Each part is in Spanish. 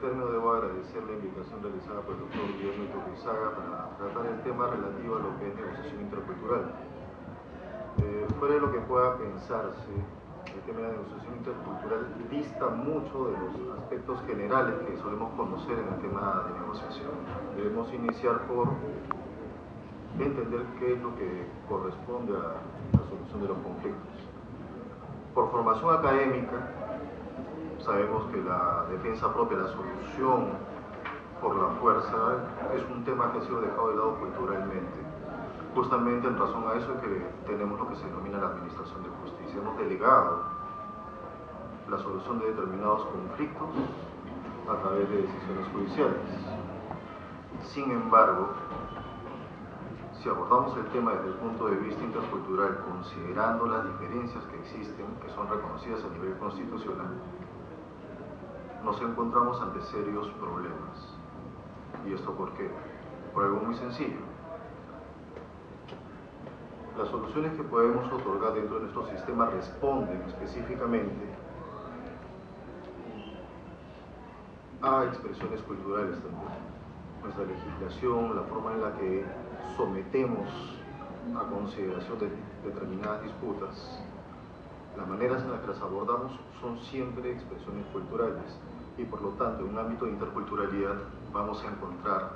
término debo agradecer la invitación realizada por el doctor Guillermo Iturrizaga para tratar el tema relativo a lo que es negociación intercultural. Fuera de lo que pueda pensarse, el tema de la negociación intercultural dista mucho de los aspectos generales que solemos conocer en el tema de negociación. Debemos iniciar por entender qué es lo que corresponde a la solución de los conflictos. Por formación académica, sabemos que la defensa propia, la solución por la fuerza, es un tema que ha sido dejado de lado culturalmente. Justamente en razón a eso es que tenemos lo que se denomina la administración de justicia. Hemos delegado la solución de determinados conflictos a través de decisiones judiciales. Sin embargo, si abordamos el tema desde el punto de vista intercultural, considerando las diferencias que existen, que son reconocidas a nivel constitucional, nos encontramos ante serios problemas. ¿Y esto por qué? Por algo muy sencillo. Las soluciones que podemos otorgar dentro de nuestro sistema responden específicamente a expresiones culturales también. Nuestra legislación, la forma en la que sometemos a consideración de determinadas disputas, las maneras en las que las abordamos son siempre expresiones culturales y por lo tanto en un ámbito de interculturalidad vamos a encontrar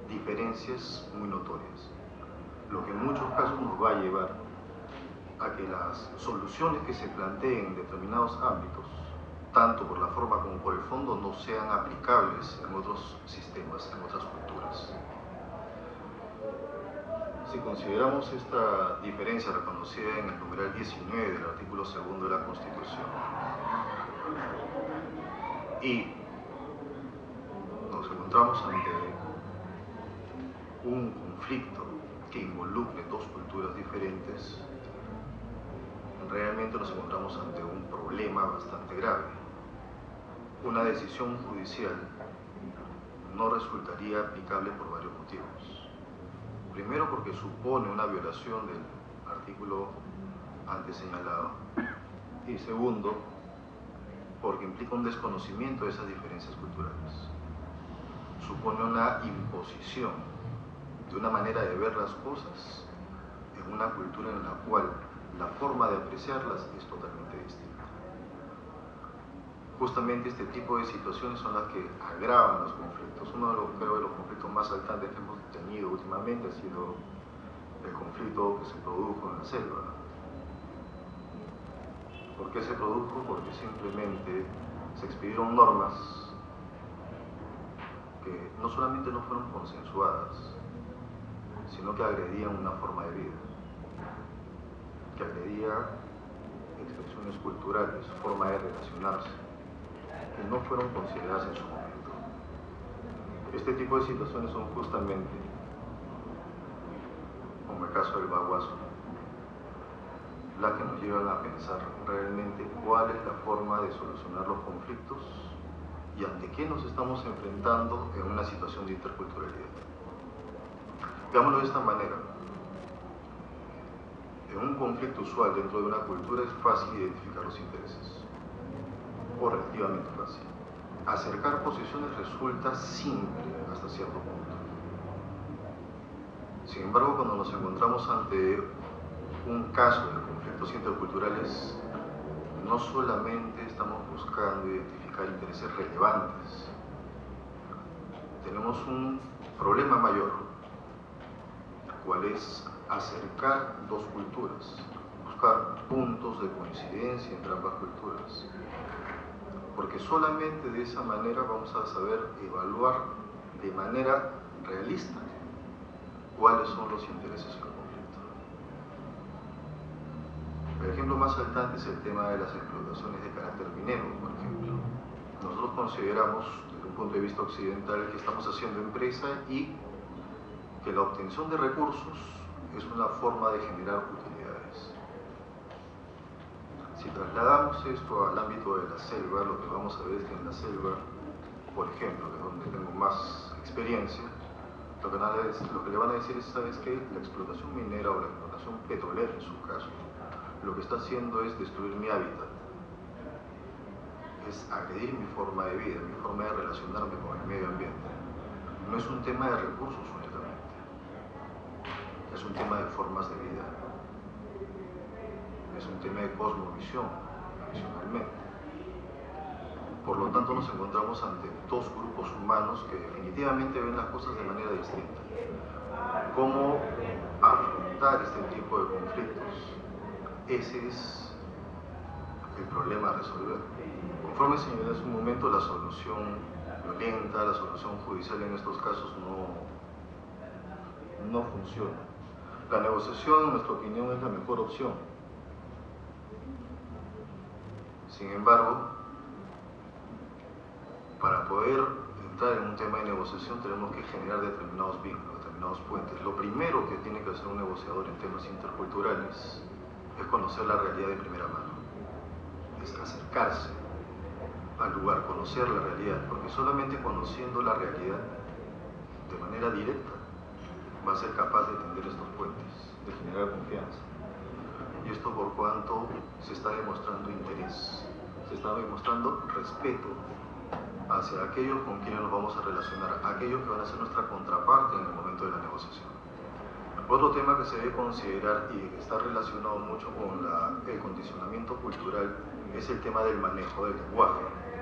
diferencias muy notorias, lo que en muchos casos nos va a llevar a que las soluciones que se planteen en determinados ámbitos, tanto por la forma como por el fondo, no sean aplicables en otros sistemas, en otras culturas. Si consideramos esta diferencia reconocida en el numeral 19 del artículo 2 de la Constitución y nos encontramos ante un conflicto que involucre dos culturas diferentes, realmente nos encontramos ante un problema bastante grave. Una decisión judicial no resultaría aplicable por varios motivos. Primero, porque supone una violación del artículo antes señalado. Y segundo, porque implica un desconocimiento de esas diferencias culturales. Supone una imposición de una manera de ver las cosas en una cultura en la cual la forma de apreciarlas es totalmente distinta. Justamente este tipo de situaciones son las que agravan los conflictos. Uno de los conflictos más saltantes que hemos tenido últimamente ha sido el conflicto que se produjo en la selva. ¿Por qué se produjo? Porque simplemente se expidieron normas que no solamente no fueron consensuadas, sino que agredían una forma de vida, que agredía expresiones culturales, forma de relacionarse, que no fueron consideradas en su momento. Este tipo de situaciones son justamente, como el caso del Baguazo, las que nos llevan a pensar realmente cuál es la forma de solucionar los conflictos y ante qué nos estamos enfrentando en una situación de interculturalidad. Veámoslo de esta manera. En un conflicto usual dentro de una cultura es fácil identificar los intereses, o relativamente fácil. Acercar posiciones resulta simple hasta cierto punto. Sin embargo, cuando nos encontramos ante un caso de conflictos interculturales, no solamente estamos buscando identificar intereses relevantes, tenemos un problema mayor, cual es acercar dos culturas, buscar puntos de coincidencia entre ambas culturas, porque solamente de esa manera vamos a saber evaluar de manera realista cuáles son los intereses del conflicto. El ejemplo más saltante es el tema de las explotaciones de carácter minero, por ejemplo. Nosotros consideramos, desde un punto de vista occidental, que estamos haciendo empresa y que la obtención de recursos es una forma de generar utilidades. Si trasladamos esto al ámbito de la selva, lo que vamos a ver es que en la selva, por ejemplo, que es donde tengo más experiencia, lo que le van a decir es, ¿sabes qué? La explotación minera o la explotación petrolera en su caso, lo que está haciendo es destruir mi hábitat. es agredir mi forma de vida, mi forma de relacionarme con el medio ambiente. No es un tema de recursos únicamente, es un tema de formas de vida, es un tema de cosmovisión, adicionalmente. Por lo tanto, nos encontramos ante dos grupos humanos que definitivamente ven las cosas de manera distinta. ¿Cómo afrontar este tipo de conflictos? Ese es el problema a resolver. Conforme señalé hace un momento, la solución violenta, la solución judicial en estos casos no funciona. La negociación, en nuestra opinión, es la mejor opción. Sin embargo, para poder entrar en un tema de negociación tenemos que generar determinados vínculos, determinados puentes. Lo primero que tiene que hacer un negociador en temas interculturales es conocer la realidad de primera mano, es acercarse al lugar, conocer la realidad, porque solamente conociendo la realidad de manera directa va a ser capaz de tender estos puentes, de generar confianza. Y esto por cuanto se está demostrando interés, se está demostrando respeto hacia aquellos con quienes nos vamos a relacionar, aquellos que van a ser nuestra contraparte en el momento de la negociación. Otro tema que se debe considerar y que está relacionado mucho con el condicionamiento cultural es el tema del manejo del lenguaje.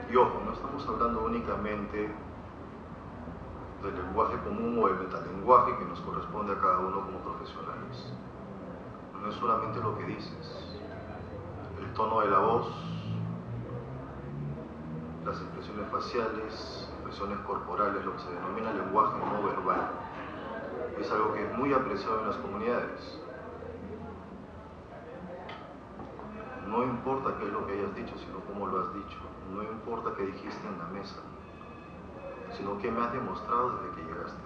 Y ojo, no estamos hablando únicamente del lenguaje común o el metalenguaje que nos corresponde a cada uno como profesionales. No es solamente lo que dices, el tono de la voz, las expresiones faciales, expresiones corporales, lo que se denomina lenguaje no verbal. Es algo que es muy apreciado en las comunidades. No importa qué es lo que hayas dicho, sino cómo lo has dicho. No importa qué dijiste en la mesa, sino qué me has demostrado desde que llegaste.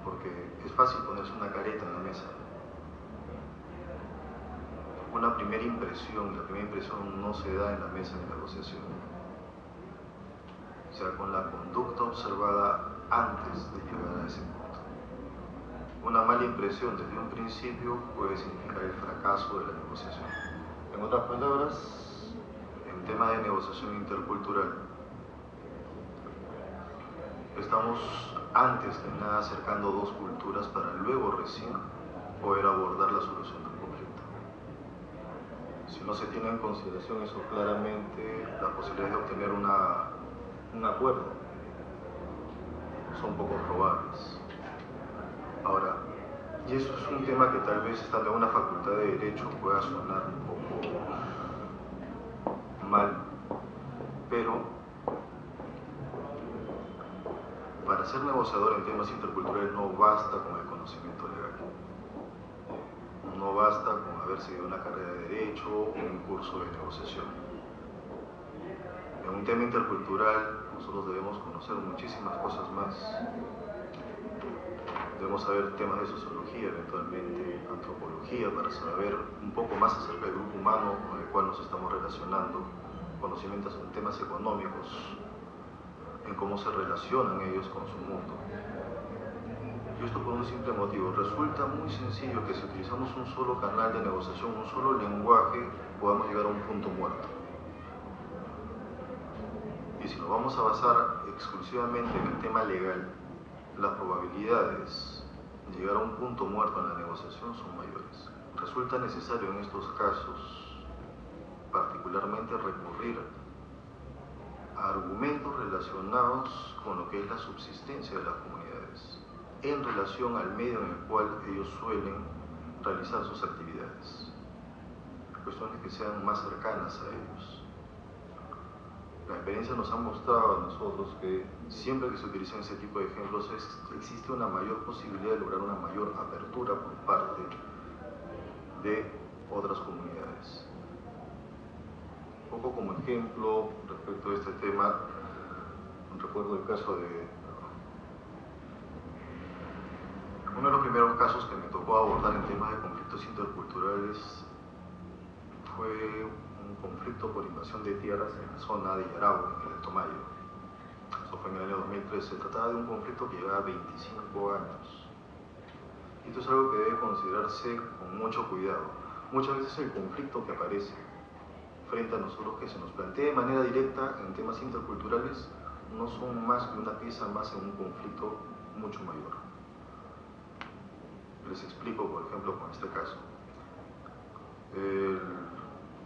Porque es fácil ponerse una careta en la mesa. Una primera impresión, la primera impresión no se da en la mesa de negociación. O sea, con la conducta observada antes de llegar a ese punto. Una mala impresión desde un principio puede significar el fracaso de la negociación. En otras palabras, en tema de negociación intercultural, estamos antes que nada acercando dos culturas para luego recién poder abordar la solución del conflicto. Si no se tiene en consideración eso, claramente las posibilidades de obtener un acuerdo son poco probables. Ahora, y eso es un tema que tal vez estando en una facultad de Derecho pueda sonar un poco mal, pero para ser negociador en temas interculturales no basta con el conocimiento legal. No basta con haber seguido una carrera de Derecho o un curso de negociación. En un tema intercultural nosotros debemos conocer muchísimas cosas más. Debemos saber temas de sociología, eventualmente antropología, para saber un poco más acerca del grupo humano con el cual nos estamos relacionando, conocimientos en temas económicos, en cómo se relacionan ellos con su mundo. Y esto por un simple motivo. Resulta muy sencillo que si utilizamos un solo canal de negociación, un solo lenguaje, podamos llegar a un punto muerto. Y si nos vamos a basar exclusivamente en el tema legal, las probabilidades de llegar a un punto muerto en la negociación son mayores. Resulta necesario en estos casos, particularmente, recurrir a argumentos relacionados con lo que es la subsistencia de las comunidades, en relación al medio en el cual ellos suelen realizar sus actividades, cuestiones que sean más cercanas a ellos. La experiencia nos ha mostrado a nosotros que siempre que se utilizan ese tipo de ejemplos existe una mayor posibilidad de lograr una mayor apertura por parte de otras comunidades. Un poco como ejemplo respecto a este tema, recuerdo el caso de uno de los primeros casos que me tocó abordar en temas de conflictos interculturales fue un conflicto por invasión de tierras en la zona de Yarao, en el Alto Mayo. Eso fue en el año 2013. Se trataba de un conflicto que llevaba 25 años. Y esto es algo que debe considerarse con mucho cuidado. Muchas veces el conflicto que aparece frente a nosotros que se nos plantea de manera directa en temas interculturales no son más que una pieza más en un conflicto mucho mayor. Les explico, por ejemplo, con este caso. El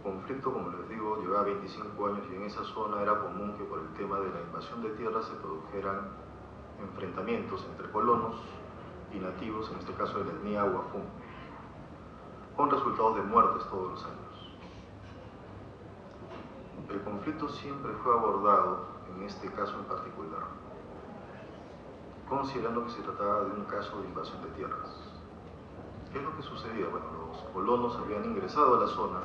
conflicto, como les digo, llevaba 25 años y en esa zona era común que por el tema de la invasión de tierras se produjeran enfrentamientos entre colonos y nativos, en este caso de la etnia Guajún, con resultados de muertes todos los años. El conflicto siempre fue abordado, en este caso en particular, considerando que se trataba de un caso de invasión de tierras. ¿Qué es lo que sucedía? Bueno, los colonos habían ingresado a la zona,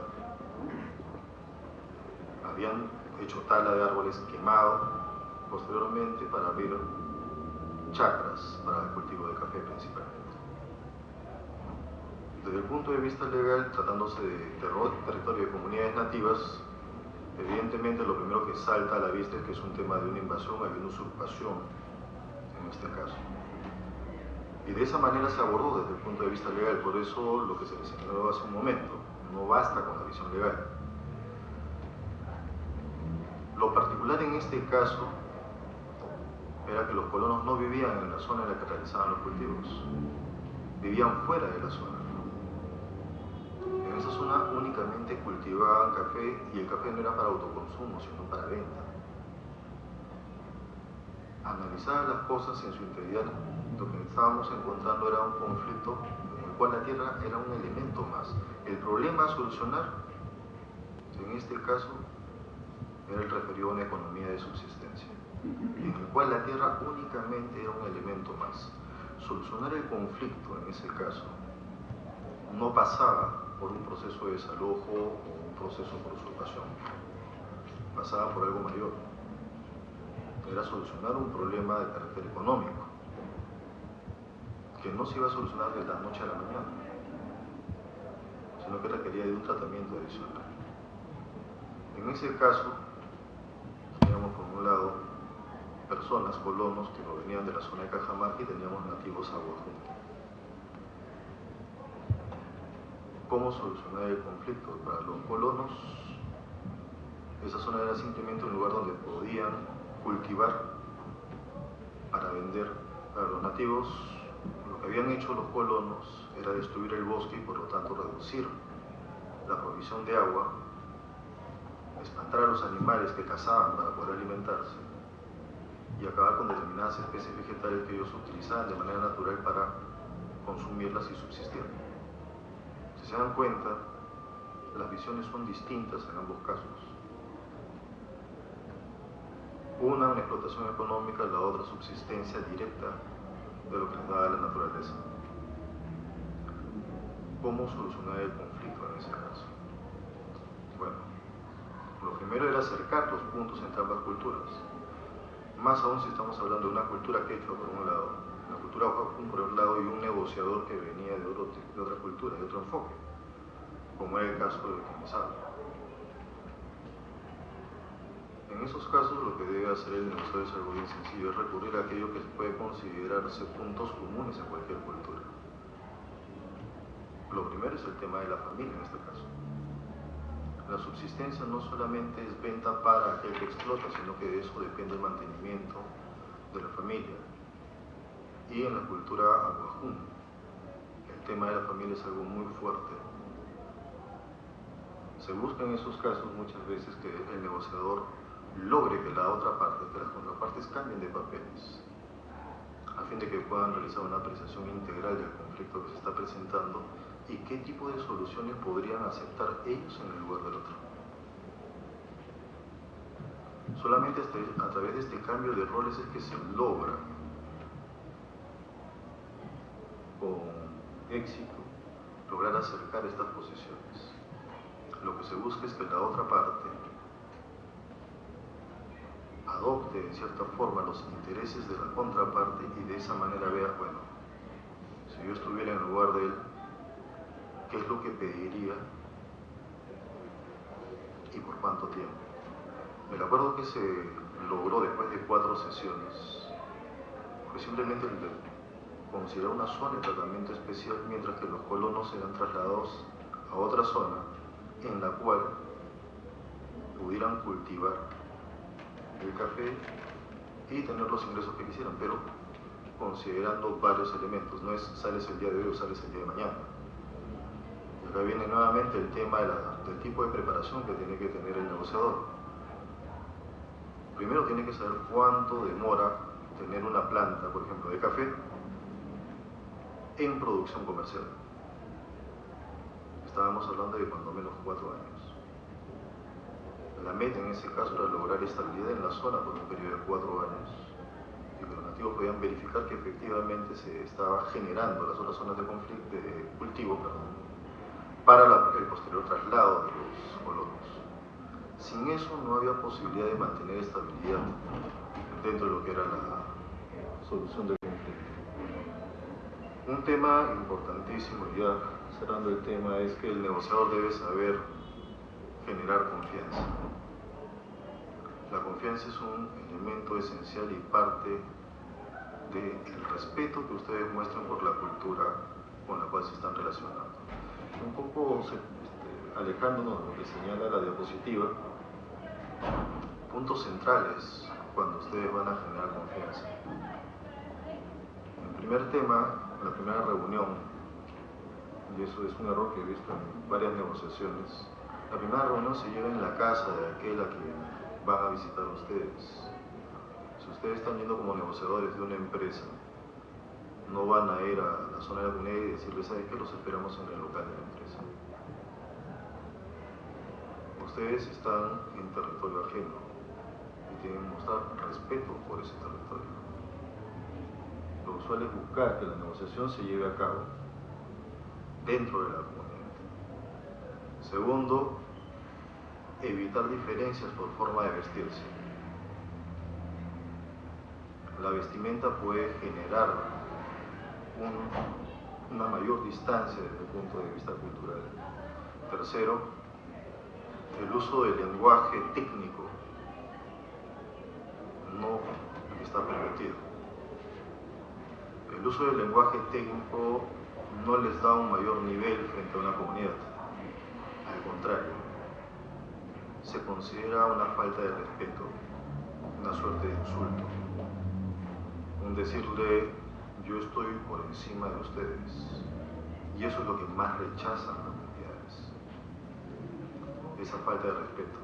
habían hecho tala de árboles quemado posteriormente para abrir chacras para el cultivo de café principalmente. Desde el punto de vista legal, tratándose de territorio de comunidades nativas, evidentemente lo primero que salta a la vista es que es un tema de una invasión, hay una usurpación en este caso. Y de esa manera se abordó desde el punto de vista legal, por eso lo que se les señaló hace un momento, no basta con la visión legal. Lo particular en este caso era que los colonos no vivían en la zona en la que realizaban los cultivos, vivían fuera de la zona. En esa zona únicamente cultivaban café y el café no era para autoconsumo, sino para venta. Analizadas las cosas en su integridad, lo que estábamos encontrando era un conflicto en el cual la tierra era un elemento más. El problema a solucionar, en este caso, era el referido a una economía de subsistencia, en el cual la tierra únicamente era un elemento más. Solucionar el conflicto, en ese caso, no pasaba por un proceso de desalojo o un proceso por usurpación, pasaba por algo mayor. Era solucionar un problema de carácter económico, que no se iba a solucionar de la noche a la mañana, sino que requería de un tratamiento adicional. En ese caso, teníamos por un lado personas, colonos, que provenían de la zona de Cajamarca y teníamos nativos a Guajún. ¿Cómo solucionar el conflicto? Para los colonos, esa zona era simplemente un lugar donde podían cultivar para vender. Para los nativos, lo que habían hecho los colonos era destruir el bosque y por lo tanto reducir la provisión de agua, espantar a los animales que cazaban para poder alimentarse y acabar con determinadas especies vegetales que ellos utilizaban de manera natural para consumirlas y subsistir. Si se dan cuenta, las visiones son distintas en ambos casos. Una explotación económica, la otra subsistencia directa de lo que les da la naturaleza. ¿Cómo solucionar el conflicto en ese caso? Bueno, lo primero era acercar los puntos entre ambas culturas. Más aún si estamos hablando de una cultura quechua por un lado, una cultura Guajún por un lado y un negociador que venía de otra cultura, de otro enfoque, como era el caso de quienes hablan. En esos casos lo que debe hacer el negociador es algo bien sencillo, es recurrir a aquello que puede considerarse puntos comunes en cualquier cultura. Lo primero es el tema de la familia en este caso. La subsistencia no solamente es venta para aquel que explota, sino que de eso depende el mantenimiento de la familia. Y en la cultura Guajún, el tema de la familia es algo muy fuerte. Se busca en esos casos muchas veces que el negociador logre que la otra parte, que las contrapartes cambien de papeles, a fin de que puedan realizar una apreciación integral del conflicto que se está presentando y qué tipo de soluciones podrían aceptar ellos en el lugar del otro. Solamente a través de este cambio de roles es que se logra con éxito lograr acercar estas posiciones. Lo que se busca es que la otra parte adopte en cierta forma los intereses de la contraparte y de esa manera vea, bueno, si yo estuviera en el lugar de él, ¿qué es lo que pediría y por cuánto tiempo? El acuerdo que se logró después de 4 sesiones fue simplemente el de considerar una zona de tratamiento especial mientras que los colonos eran trasladados a otra zona en la cual pudieran cultivar el café y tener los ingresos que quisieran, pero considerando varios elementos. No es sales el día de hoy o sales el día de mañana. Y acá viene nuevamente el tema del tipo de preparación que tiene que tener el negociador. Primero tiene que saber cuánto demora tener una planta, por ejemplo, de café en producción comercial. Estábamos hablando de cuando menos 4 años. La meta en ese caso era lograr estabilidad en la zona por un periodo de 4 años y que los nativos podían verificar que efectivamente se estaba generando las otras zonas de cultivo para el posterior traslado de los colonos. Sin eso no había posibilidad de mantener estabilidad dentro de lo que era la solución del conflicto. Un tema importantísimo, ya cerrando el tema, es que el negociador debe saber generar confianza. La confianza es un elemento esencial y parte del respeto que ustedes muestran por la cultura con la cual se están relacionando. Un poco alejándonos de lo que señala la diapositiva, puntos centrales cuando ustedes van a generar confianza. El primer tema, la primera reunión, y eso es un error que he visto en varias negociaciones, la primera reunión se lleva en la casa de aquel a quien van a visitar ustedes. Si ustedes están yendo como negociadores de una empresa, no van a ir a la zona de la comunidad y decirles, ¿sabes qué? Los esperamos en el local de la empresa. Ustedes están en territorio ajeno y tienen que mostrar respeto por ese territorio. Lo usual es buscar que la negociación se lleve a cabo dentro de la comunidad. Segundo, evitar diferencias por forma de vestirse. La vestimenta puede generar una mayor distancia desde el punto de vista cultural. Tercero, el uso del lenguaje técnico no está permitido. El uso del lenguaje técnico no les da un mayor nivel frente a una comunidad. Al contrario, se considera una falta de respeto, una suerte de insulto. Un decirle, yo estoy por encima de ustedes. Y eso es lo que más rechazan las comunidades. Esa falta de respeto.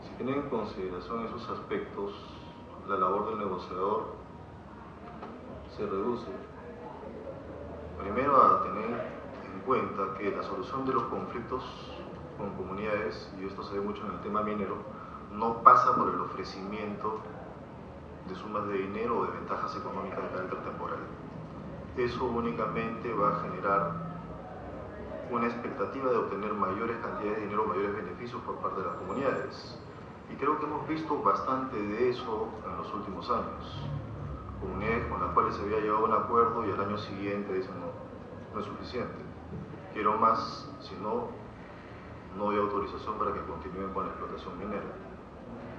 Si tienen en consideración esos aspectos, la labor del negociador se reduce primero a tener en cuenta que la solución de los conflictos con comunidades, y esto se ve mucho en el tema minero, no pasa por el ofrecimiento de sumas de dinero o de ventajas económicas de carácter temporal. Eso únicamente va a generar una expectativa de obtener mayores cantidades de dinero, mayores beneficios por parte de las comunidades. Y creo que hemos visto bastante de eso en los últimos años. Comunidades con las cuales se había llegado a un acuerdo y al año siguiente dicen no es suficiente, quiero más, si no, no hay autorización para que continúen con la explotación minera,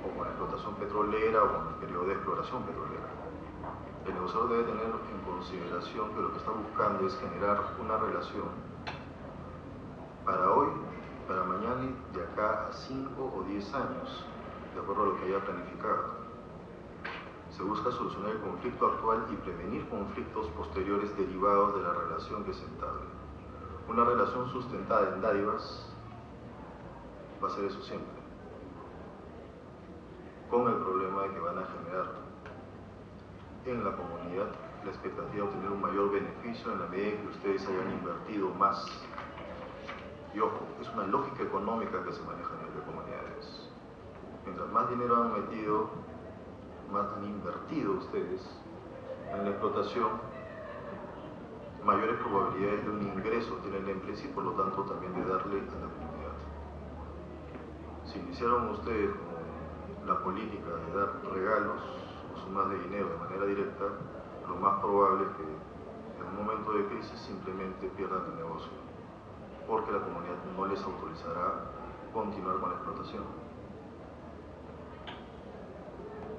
o con la explotación petrolera, o con el periodo de exploración petrolera. El negociador debe tener en consideración que lo que está buscando es generar una relación para hoy, para mañana y de acá a 5 o 10 años, de acuerdo a lo que haya planificado. Se busca solucionar el conflicto actual y prevenir conflictos posteriores derivados de la relación que se entable. Una relación sustentada en dádivas va a ser eso siempre, con el problema de que van a generar en la comunidad la expectativa de obtener un mayor beneficio en la medida en que ustedes hayan invertido más. Y ojo, es una lógica económica que se maneja a nivel de comunidades. Mientras más dinero han metido, más han invertido ustedes en la explotación, mayores probabilidades de un ingreso tiene la empresa y por lo tanto también de darle a la comunidad. Si iniciaron ustedes con la política de dar regalos o sumas de dinero de manera directa, lo más probable es que en un momento de crisis simplemente pierdan el negocio, porque la comunidad no les autorizará continuar con la explotación.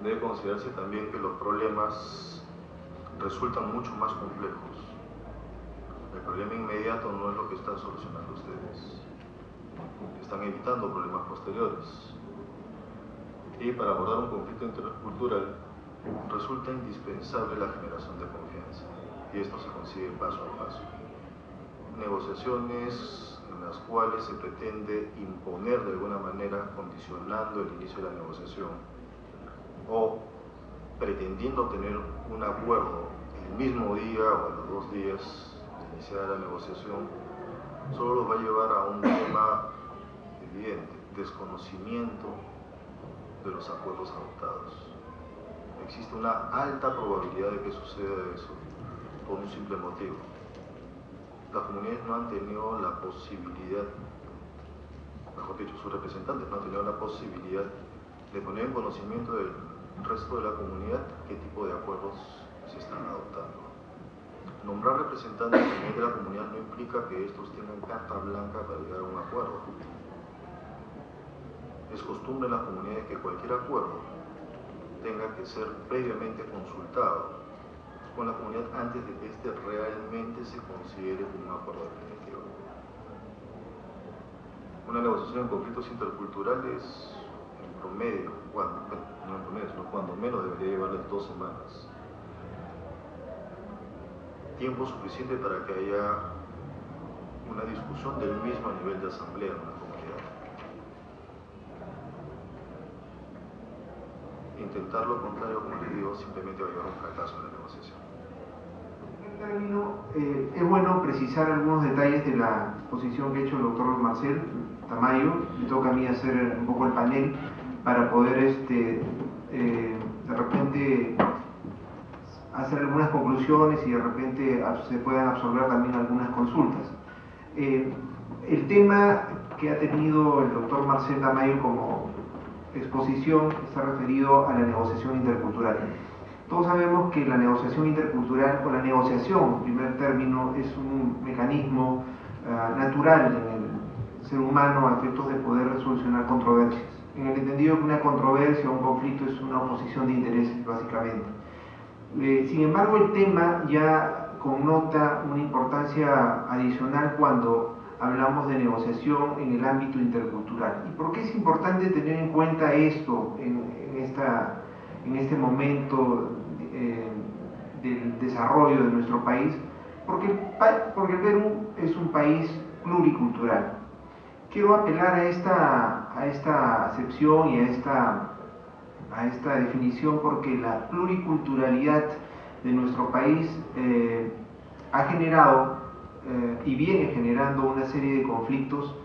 Debe considerarse también que los problemas resultan mucho más complejos. El problema inmediato no es lo que están solucionando ustedes. están evitando problemas posteriores. Y para abordar un conflicto intercultural resulta indispensable la generación de confianza, y esto se consigue paso a paso. Negociaciones en las cuales se pretende imponer de alguna manera, condicionando el inicio de la negociación o pretendiendo tener un acuerdo el mismo día o a los 2 días de iniciar la negociación, solo los va a llevar a un tema evidente: desconocimiento de los acuerdos adoptados. Existe una alta probabilidad de que suceda eso por un simple motivo: las comunidades no han tenido la posibilidad, mejor dicho, sus representantes no han tenido la posibilidad de poner en conocimiento del resto de la comunidad qué tipo de acuerdos se están adoptando. Nombrar representantes de la comunidad no implica que estos tengan carta blanca para llegar a un acuerdo. Es costumbre en las comunidades que cualquier acuerdo tenga que ser previamente consultado con la comunidad antes de que éste realmente se considere como un acuerdo definitivo. Una negociación en conflictos interculturales, en promedio, no en promedio, sino cuando menos, debería llevarles 2 semanas. Tiempo suficiente para que haya una discusión del mismo a nivel de asamblea en una comunidad. Intentar lo contrario, como les digo, simplemente va a llevar a un fracaso en la negociación. En término, es bueno precisar algunos detalles de la exposición que ha hecho el doctor Marcel Tamayo. Me toca a mí hacer un poco el panel para poder de repente hacer algunas conclusiones y de repente se puedan absorber también algunas consultas. El tema que ha tenido el doctor Marcel Tamayo como exposición está referido a la negociación intercultural. Todos sabemos que la negociación intercultural, o la negociación en primer término, es un mecanismo natural en el ser humano a efectos de poder resolucionar controversias, en el entendido que una controversia o un conflicto es una oposición de intereses, básicamente. Sin embargo, el tema ya connota una importancia adicional cuando hablamos de negociación en el ámbito intercultural. ¿Y por qué es importante tener en cuenta esto en este momento del desarrollo de nuestro país? Porque el Perú es un país pluricultural. Quiero apelar a esta acepción y a esta definición porque la pluriculturalidad de nuestro país ha generado y viene generando una serie de conflictos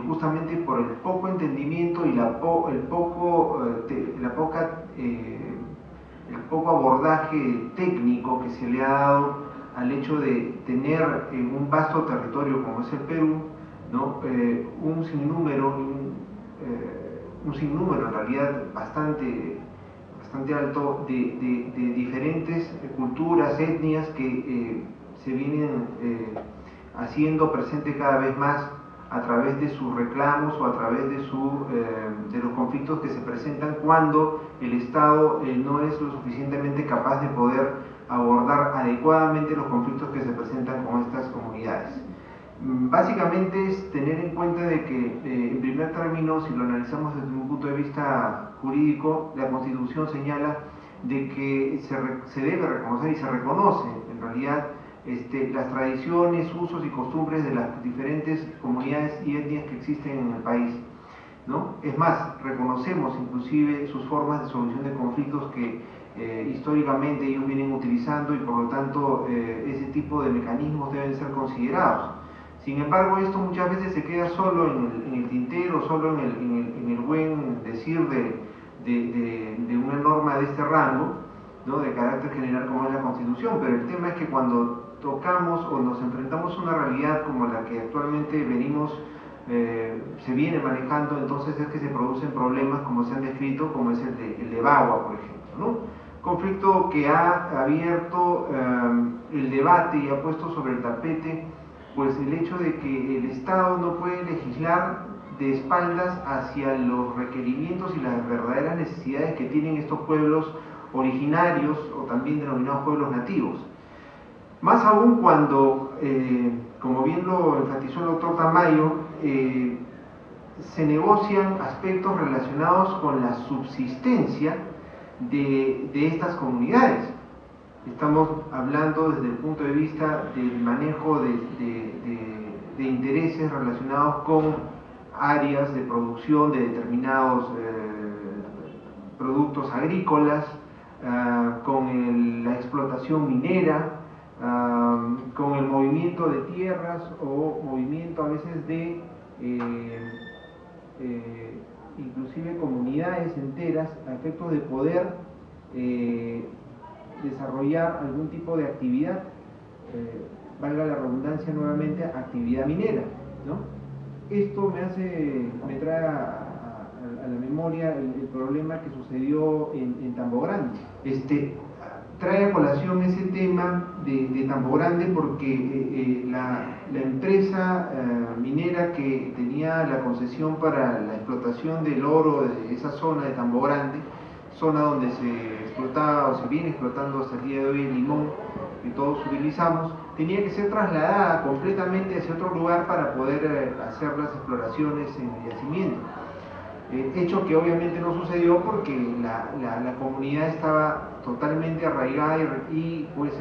justamente por el poco entendimiento y el poco abordaje técnico que se le ha dado al hecho de tener en un vasto territorio como es el Perú, ¿no? un sinnúmero en realidad bastante alto de diferentes culturas, etnias que se vienen haciendo presente cada vez más a través de sus reclamos o a través de los conflictos que se presentan cuando el Estado no es lo suficientemente capaz de poder abordar adecuadamente los conflictos que se presentan con estas comunidades. Básicamente es tener en cuenta de que, en primer término, si lo analizamos desde un punto de vista jurídico, la Constitución señala de que se debe reconocer y se reconoce, en realidad, las tradiciones, usos y costumbres de las diferentes comunidades y etnias que existen en el país, ¿no? Es más, reconocemos inclusive sus formas de solución de conflictos que históricamente ellos vienen utilizando y por lo tanto ese tipo de mecanismos deben ser considerados. Sin embargo, esto muchas veces se queda solo en el tintero, solo en el buen decir de una norma de este rango, ¿no? De carácter general como es la Constitución, pero el tema es que cuando tocamos o nos enfrentamos a una realidad como la que actualmente se viene manejando, entonces es que se producen problemas como se han descrito, como es el de Bagua, por ejemplo, ¿no? Conflicto que ha abierto el debate y ha puesto sobre el tapete pues el hecho de que el Estado no puede legislar de espaldas hacia los requerimientos y las verdaderas necesidades que tienen estos pueblos originarios o también denominados pueblos nativos. Más aún cuando, como bien lo enfatizó el doctor Tamayo, se negocian aspectos relacionados con la subsistencia de estas comunidades. Estamos hablando desde el punto de vista del manejo de intereses relacionados con áreas de producción de determinados productos agrícolas, con la explotación minera, con el movimiento de tierras o movimiento a veces de inclusive comunidades enteras a efectos de poder desarrollar algún tipo de actividad, valga la redundancia nuevamente, actividad minera, ¿no? Esto me trae a la memoria el problema que sucedió en Tambo Grande. Trae a colación ese tema de Tambo Grande porque la empresa minera que tenía la concesión para la explotación del oro de esa zona de Tambo Grande, zona donde se explotaba o se viene explotando hasta el día de hoy el limón que todos utilizamos, tenía que ser trasladada completamente hacia otro lugar para poder hacer las exploraciones en el yacimiento. Hecho que obviamente no sucedió porque la comunidad estaba totalmente arraigada y pues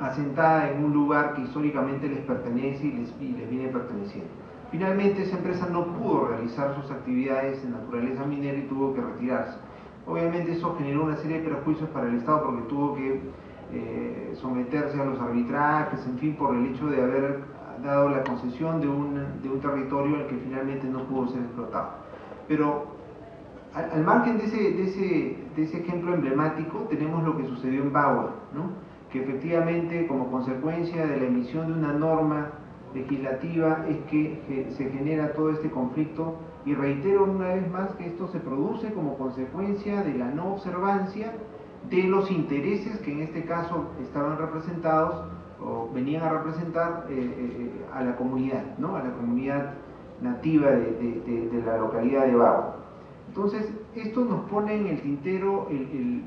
asentada en un lugar que históricamente les pertenece y les viene perteneciendo. Finalmente esa empresa no pudo realizar sus actividades en naturaleza minera y tuvo que retirarse. Obviamente eso generó una serie de perjuicios para el Estado porque tuvo que someterse a los arbitrajes, en fin, por el hecho de haber dado la concesión de un territorio al que finalmente no pudo ser explotado. Pero al margen de ese ejemplo emblemático tenemos lo que sucedió en Bagua, ¿no? Que efectivamente como consecuencia de la emisión de una norma legislativa es que se genera todo este conflicto, y reitero una vez más que esto se produce como consecuencia de la no observancia de los intereses que en este caso estaban representados o venían a representar a la comunidad, ¿no? A la comunidad nativa de la localidad de Bagua. Entonces, esto nos pone en el tintero el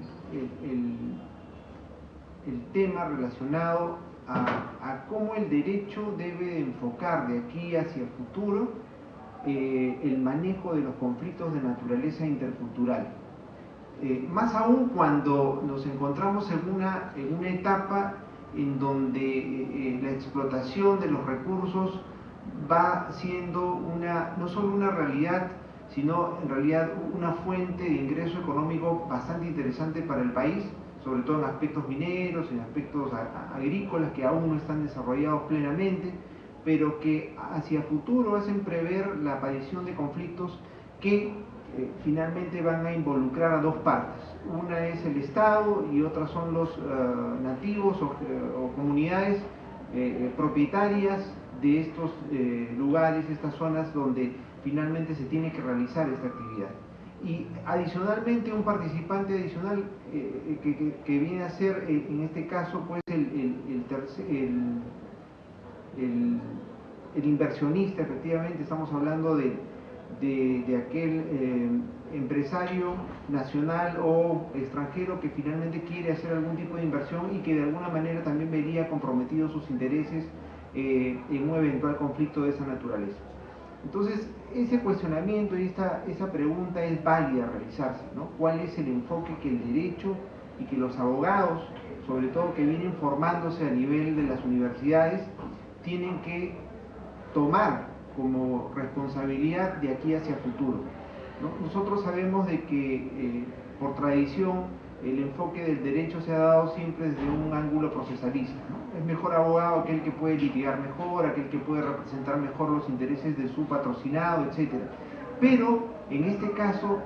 tema relacionado a cómo el derecho debe enfocar de aquí hacia el futuro el manejo de los conflictos de naturaleza intercultural. Más aún cuando nos encontramos en una etapa en donde la explotación de los recursos va siendo no solo una realidad, sino en realidad una fuente de ingreso económico bastante interesante para el país, sobre todo en aspectos mineros, en aspectos agrícolas que aún no están desarrollados plenamente, pero que hacia futuro hacen prever la aparición de conflictos que finalmente van a involucrar a dos partes. Una es el Estado y otras son los nativos o comunidades propietarias de estos lugares, estas zonas donde finalmente se tiene que realizar esta actividad. Y adicionalmente un participante adicional que viene a ser en este caso pues el inversionista. Efectivamente estamos hablando de aquel empresario nacional o extranjero que finalmente quiere hacer algún tipo de inversión y que de alguna manera también vería comprometidos sus intereses en un eventual conflicto de esa naturaleza. Entonces, ese cuestionamiento y esa pregunta es válida realizarse, ¿no? ¿Cuál es el enfoque que el derecho y que los abogados, sobre todo que vienen formándose a nivel de las universidades, tienen que tomar como responsabilidad de aquí hacia el futuro, ¿no? Nosotros sabemos de que por tradición el enfoque del derecho se ha dado siempre desde un ángulo procesalista, ¿no? Es mejor abogado aquel que puede litigar mejor, aquel que puede representar mejor los intereses de su patrocinado, etc. Pero en este caso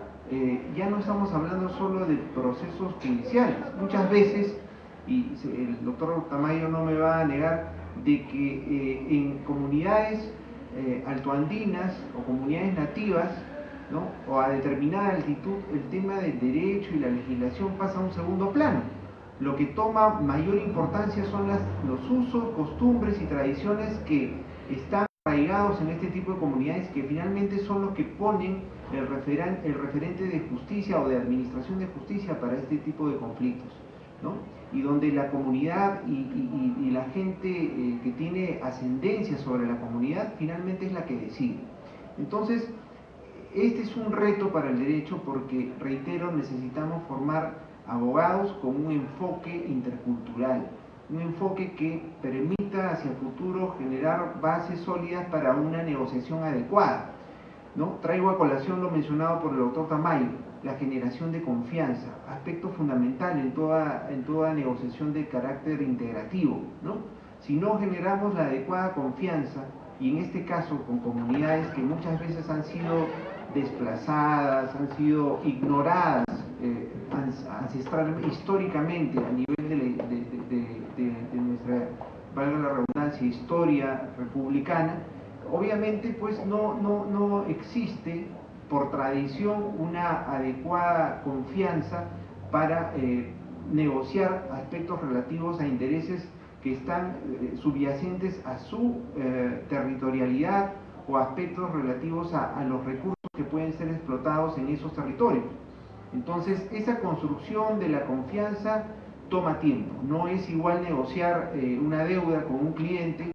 ya no estamos hablando solo de procesos judiciales. Muchas veces, y el doctor Tamayo no me va a negar, de que en comunidades altoandinas o comunidades nativas, ¿no? O a determinada altitud, el tema del derecho y la legislación pasa a un segundo plano. Lo que toma mayor importancia son los usos, costumbres y tradiciones que están arraigados en este tipo de comunidades, que finalmente son los que ponen el referente de justicia o de administración de justicia para este tipo de conflictos. ¿no? Y donde la comunidad y la gente que tiene ascendencia sobre la comunidad finalmente es la que decide. Entonces, este es un reto para el derecho porque, reitero, necesitamos formar abogados con un enfoque intercultural, un enfoque que permita hacia el futuro generar bases sólidas para una negociación adecuada, ¿no? Traigo a colación lo mencionado por el doctor Tamayo, la generación de confianza, aspecto fundamental en toda negociación de carácter integrativo, ¿no? Si no generamos la adecuada confianza, y en este caso con comunidades que muchas veces han sido desplazadas, han sido ignoradas ancestralmente, históricamente, a nivel de nuestra, valga la redundancia, historia republicana, obviamente pues no existe por tradición una adecuada confianza para negociar aspectos relativos a intereses que están subyacentes a su territorialidad o aspectos relativos a los recursos que pueden ser explotados en esos territorios. Entonces, esa construcción de la confianza toma tiempo. No es igual negociar una deuda con un cliente,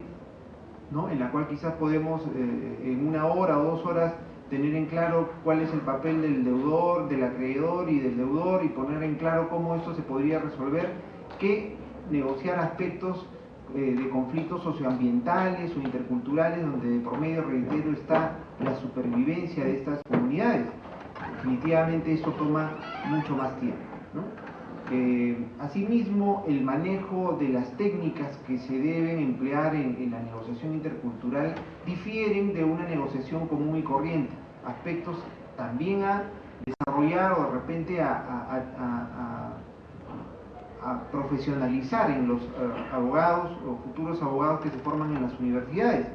¿no?, en la cual quizás podemos en 1 hora o 2 horas tener en claro cuál es el papel del deudor, del acreedor y del deudor, y poner en claro cómo esto se podría resolver, que negociar aspectos de conflictos socioambientales o interculturales, donde de por medio, reitero, está la supervivencia de estas comunidades. Definitivamente esto toma mucho más tiempo, ¿no? Asimismo, el manejo de las técnicas que se deben emplear en la negociación intercultural difieren de una negociación común y corriente. Aspectos también a desarrollar o de repente a profesionalizar en los abogados o futuros abogados que se forman en las universidades.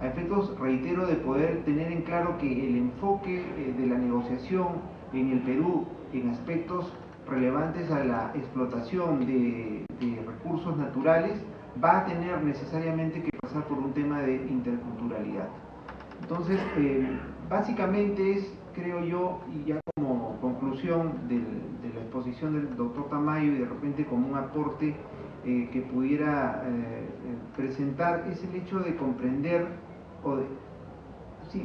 A efectos, reitero, de poder tener en claro que el enfoque de la negociación en el Perú en aspectos relevantes a la explotación de recursos naturales va a tener necesariamente que pasar por un tema de interculturalidad. Entonces, básicamente es, creo yo, y ya como conclusión de la exposición del doctor Tamayo, y de repente como un aporte que pudiera presentar, es el hecho de comprender,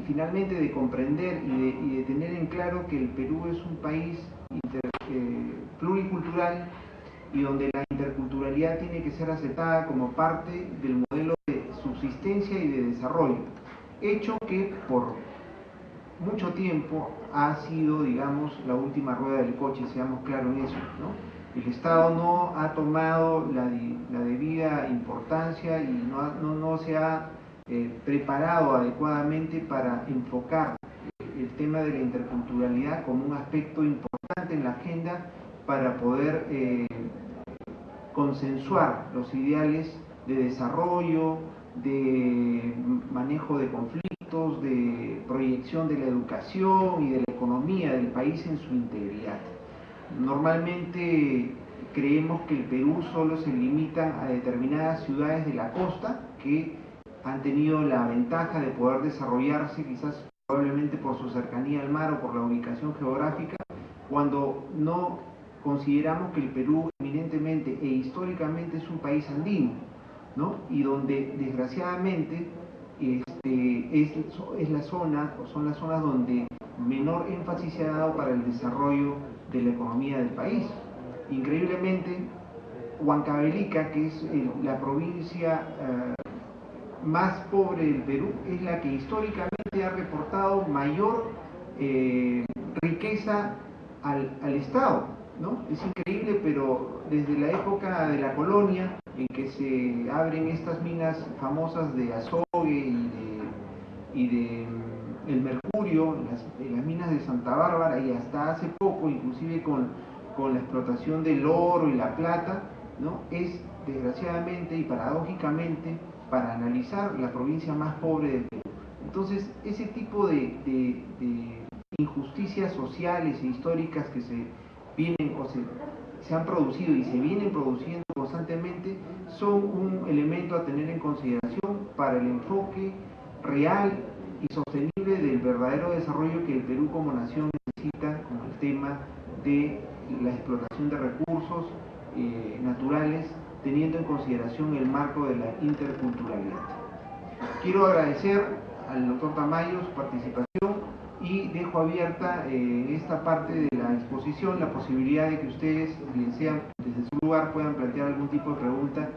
finalmente de comprender y de tener en claro que el Perú es un país pluricultural, y donde la interculturalidad tiene que ser aceptada como parte del modelo de subsistencia y de desarrollo, hecho que por mucho tiempo ha sido, digamos, la última rueda del coche, seamos claros en eso, ¿no? El Estado no ha tomado la debida importancia y no se ha preparado adecuadamente para enfocar el tema de la interculturalidad como un aspecto importante en la agenda para poder consensuar los ideales de desarrollo, de manejo de conflictos, de proyección de la educación y de la economía del país en su integridad. Normalmente creemos que el Perú solo se limita a determinadas ciudades de la costa que han tenido la ventaja de poder desarrollarse, quizás probablemente por su cercanía al mar o por la ubicación geográfica, cuando no consideramos que el Perú eminentemente e históricamente es un país andino, ¿no? Y donde desgraciadamente es la zona, o son las zonas donde menor énfasis se ha dado para el desarrollo de la economía del país. Increíblemente, Huancavelica, que es la provincia más pobre del Perú, es la que históricamente ha reportado mayor riqueza al Estado, ¿no? Es increíble, pero desde la época de la colonia, en que se abren estas minas famosas de Azogue y de el mercurio, en las minas de Santa Bárbara, y hasta hace poco, inclusive con la explotación del oro y la plata, ¿no?, es desgraciadamente y paradójicamente, para analizar, la provincia más pobre del Perú. Entonces, ese tipo de injusticias sociales e históricas que se vienen o se han producido y se vienen produciendo constantemente son un elemento a tener en consideración para el enfoque real y sostenible del verdadero desarrollo que el Perú como nación necesita, como el tema de la explotación de recursos naturales, teniendo en consideración el marco de la interculturalidad. Quiero agradecer al doctor Tamayo su participación y dejo abierta en esta parte de la exposición la posibilidad de que ustedes, bien sean desde su lugar, puedan plantear algún tipo de pregunta